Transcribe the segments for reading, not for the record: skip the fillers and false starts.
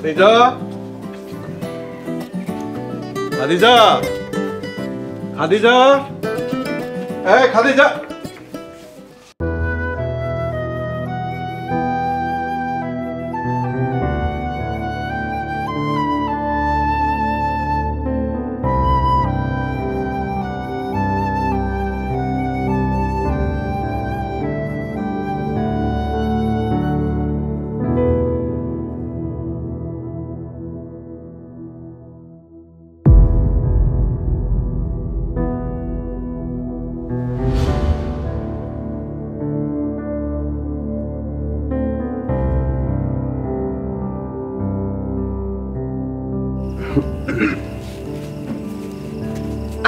খাদিজা, খাদিজা, খাদিজা, এই খাদিজা।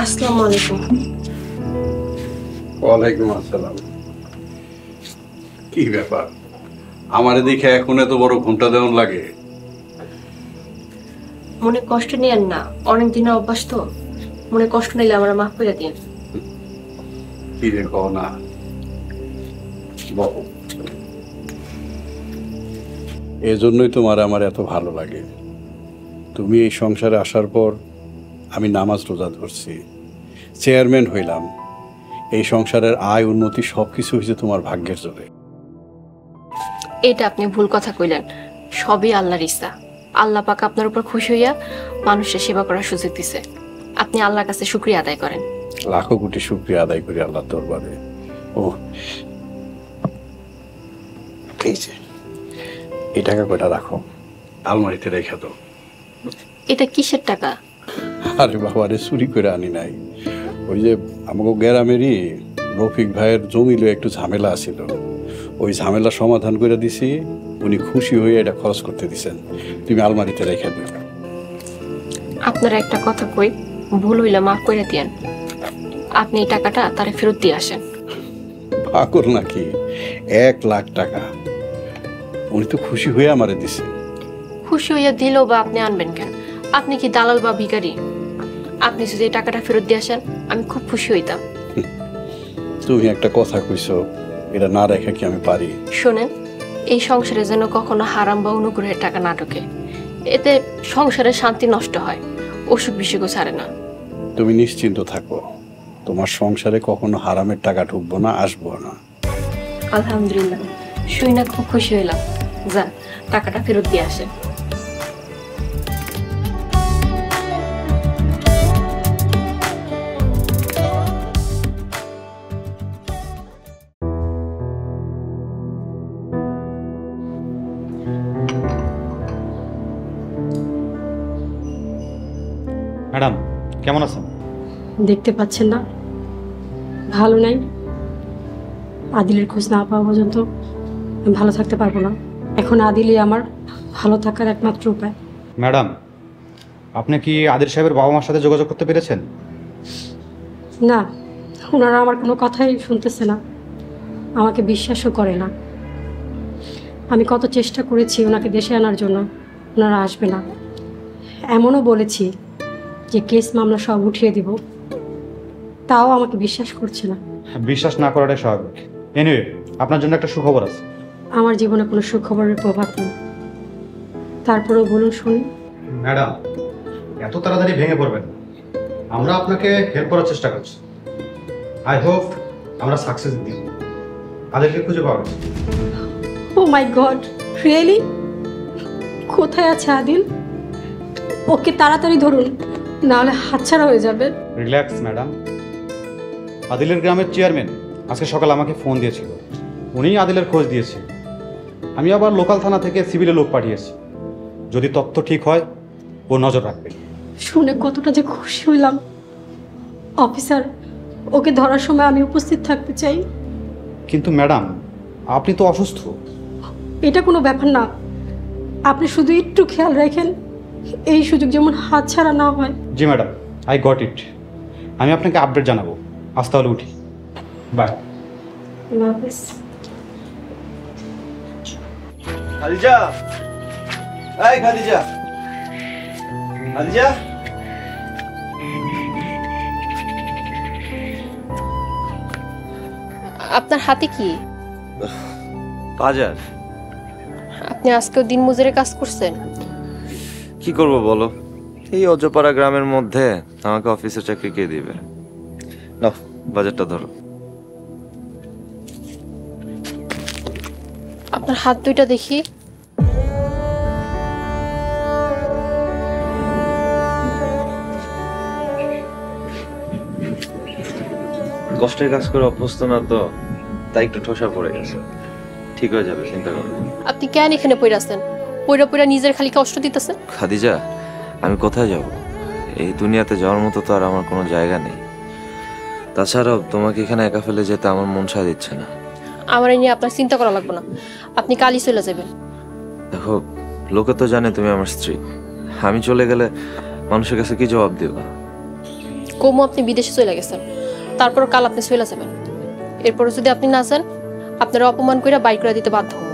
আসসালামু আলাইকুম। ওয়ালাইকুম আসসালাম। কি ব্যাপার, আমারে দেখে এখন এত বড় ঘুমটা দেওয়ান লাগে? মনে কষ্ট নিয়েন না, অনেক দিনের অভ্যাস তো। মনে কষ্ট নিলে আমার মাফ করে দিন। কি রে কও না, বহু এজন্যই তোমার আমার এত ভালো লাগে। তুমি এই সংসারে আসার পর আমি নামাজ রোজা ধরছি, চেয়ারম্যান হইলাম। এই সংসারের আয় উন্নতি সবকিছু হয়েছে তোমার ভাগ্যের জোরে। এটা আপনি ভুল কথা কইলেন, সবই আল্লাহর ইচ্ছা। আল্লাহ পাক আপনার উপর খুশি হইয়া মানুষের সেবা করার সুযোগ দিছে। আপনি আল্লাহর কাছে শুকরিয়া আদায় করেন। লাখো কোটি শুকরিয়া আদায় করি আল্লাহর দরবারে। ও এই যে এই টাকা কয়টা রাখো, আলমারিতে রেখে দাও। এটা কিসের টাকা? আরে বাবা রে, চুরি করে আনি নাই। ওই যে আমাকে গ্রামেরই রফিক ভাইয়ের জমিলে একটু ঝামেলা আছিল, ওই ঝামেলা সমাধান করে দিছি। উনি খুশি হয়ে এটা খরচ করতে দিছেন, তুমি আলমারিতে রেখে দিও। আপনার একটা কথা কই, ভুল হইলে মাফ করে দিয়েন। আপনি এই টাকাটা তারে ফেরত দিয়ে আসেন। পাগল নাকি? 1 লাখ টাকা উনি তো খুশি হয়ে আমারে দিছে। খুশি হইয়া দিলেও বা আপনি আনবেন কেন? আপনি কি দালাল বা ভিখারি? আপনি যদি এই টাকাটা ফেরত দিয়ে আসেন আমি খুব খুশি হইতাম। তুমি একটা কথা কইছো, এটা না রেখে কি আমি পারি? শোনেন, এই সংসারে যেন কখনো হারাম বা অনুগ্রহের টাকা না ঢোকে। এতে সংসারের শান্তি নষ্ট হয়, অসুখ বিসুখও ছাড়ে না। তুমি নিশ্চিন্ত থাকো, তোমার সংসারে কখনো হারামের টাকা ঢুকবো না, আসবো না। আলহামদুলিল্লাহ, শুই না খুব খুশি হইলাম। যান, টাকাটা ফেরত দিয়ে আসেন। ম্যাডাম কেমন আছেন? দেখতে পাচ্ছেন না ভালো নাই? আদিলের খোঁজ না পাওয়া পর্যন্ত আমি ভালো থাকতে পারবো না। এখন আদিলই আমার ভালো থাকার একমাত্র উপায়। ম্যাডাম, আপনি কি আদিল সাহেবের বাবা মার সাথে যোগাযোগ করতে পেরেছেন? না, ওনারা আমার কোনো কথাই শুনতেছে না, আমাকে বিশ্বাসও করে না। আমি কত চেষ্টা করেছি ওনাকে দেশে আনার জন্য, ওনারা আসবে না। এমনও বলেছি যে কেস মামলা সব উঠিয়ে দিব, তাও আমাকে বিশ্বাস করছে না। বিশ্বাস না করাটাই স্বাভাবিক। এনিওয়ে, আপনার জন্য একটা সুখবর আছে। আমার জীবনে কোনো সুখবরের প্রভাব নেই, তারপরেও বলুন শুনি। ম্যাডাম, এত তাড়াতাড়ি ভেঙে পড়বেন না। আমরা আপনাকে হেল্প করার চেষ্টা করছি। আই হোপ আমরা সাকসেস দিই। আদিলকে খুঁজে পাওয়া গেছে। ও মাই গড, রিয়েলি? কোথায় আছে আদিল? ওকে তাড়াতাড়ি ধরুন, নাহলে হাতছাড়া হয়ে যাবে। Relax madam. আদিলের গ্রামের চেয়ারম্যান আজকে সকালে আমাকে ফোন দিয়েছিল, উনিই আদিলের খোঁজ দিয়েছে। আমি আবার লোকাল থানা থেকে সিভিলে লোক পাঠিয়েছি। যদি তথ্য ঠিক হয় ও নজর রাখবে। শুনে কতটা যে খুশি হইলাম। অফিসার, ওকে ধরার সময় আমি উপস্থিত থাকতে চাই। কিন্তু ম্যাডাম, আপনি তো অসুস্থ। এটা কোনো ব্যাপার না, আপনি শুধু একটু খেয়াল রাখেন এই সুযোগ যেমন হাতছাড়া না হয়। জি ম্যাডাম, আই গট ইট। আমি আপনাকে আপডেট জানাবো। আজ তাহলে উঠি, বাই। খাদিজা, এই খাদিজা, খাদিজা। আপনার হাতে কি? বাজার। আপনি আজকেও দিন মজুরে কাজ করছেন? কি করব বলো, এই অজপাড়া গ্রামের মধ্যে আমাকে অফিসের চাকরি কে দিবে? নাও বাজারটা ধরো। আপনার হাত দুইটা দেখি। কষ্টের কাজ করে অভ্যস্ত না তো, তাই একটু ঠোসা পড়ে গেছে। ঠিক হয়ে যাবে, চিন্তা করো না। আপনি কেন এখানে পড়ে আছেন? পইরা পইরা নিজের খালি কষ্ট দিতেছেন। খাদিজা, আমি কোথায় যাব? এই দুনিয়াতে যাওয়ার মতো তো আর আমার কোনো জায়গা নেই। তাছাড়াও তোমাকে এখানে একা ফেলে যেতে আমার মন সায় দিচ্ছে না। আমার এই নিয়ে আপনার চিন্তা করা লাগবে না, আপনি কালই চলে যাবেন। দেখো, লোকে তো জানে তুমি আমার স্ত্রী। আমি চলে গেলে মানুষের কাছে কি জবাব দেবা? কমু আপনি বিদেশে চলে গেছেন, তারপর কাল আপনি চলে যাবেন। এরপরে যদি আপনি না যান, আপনারা অপমান করে বাইর করে দিতে বাধ্য হব।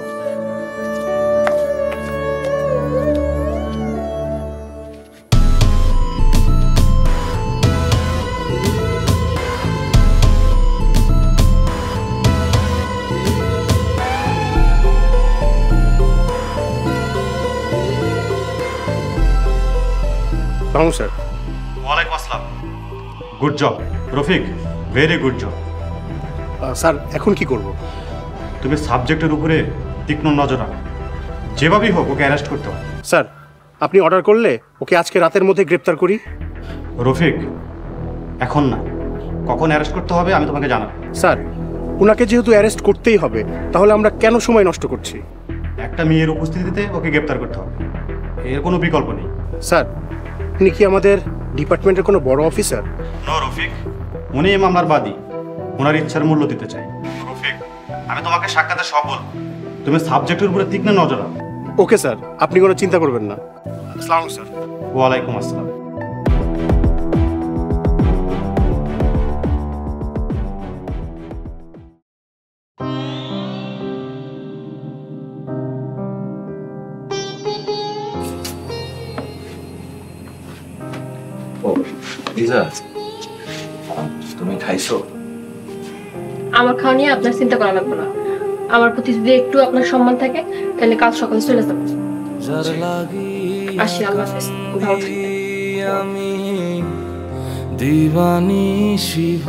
স্যার। ওয়ালাইকুম আসসালাম। Good job Rafiq, very good job. Sir এখন কি করব? তুমি সাবজেক্টের উপরে তীক্ষ্ণ নজর রাখো, যেভাবেই হোক ওকে অ্যারেস্ট করতে হবে। স্যার আপনি অর্ডার করলে ওকে আজকে রাতের মধ্যে গ্রেপ্তার করি। রফিক, এখন না, কখন অ্যারেস্ট করতে হবে আমি তোমাকে জানাবো। স্যার ওনাকে যেহেতু অ্যারেস্ট করতেই হবে, তাহলে আমরা কেন সময় নষ্ট করছি? একটা মেয়ের উপস্থিতিতে ওকে গ্রেপ্তার করতে হবে, এর কোনো বিকল্প নেই। স্যার উনি কি আমাদের ডিপার্টমেন্টের কোনো বড় অফিসার? নো রফিক, উনি এই মামলার বাদী, ওনার ইচ্ছার মূল্য দিতে চাই। রফিক, আমি তোমাকে সাক্ষাতে সব বলবো, তুমি সাবজেক্টের উপরে তীক্ষ্ণ নজর রাখো। ওকে স্যার, আপনি কোনো চিন্তা করবেন না। আসসালামু স্যার। ওয়ালাইকুম আসসালাম। ও লিজা, তুমি খাইছো? আমার খাওয়া নিয়ে আপনার চিন্তা করা লাগবে না। আমার প্রতি যদি একটু আপনার সম্মান থাকে, তাহলে কাল সকালে চলে যাবেন। আসি, আল্লাহ হাফেজ। ভালো থাকবেন। আমি দিবানি শিব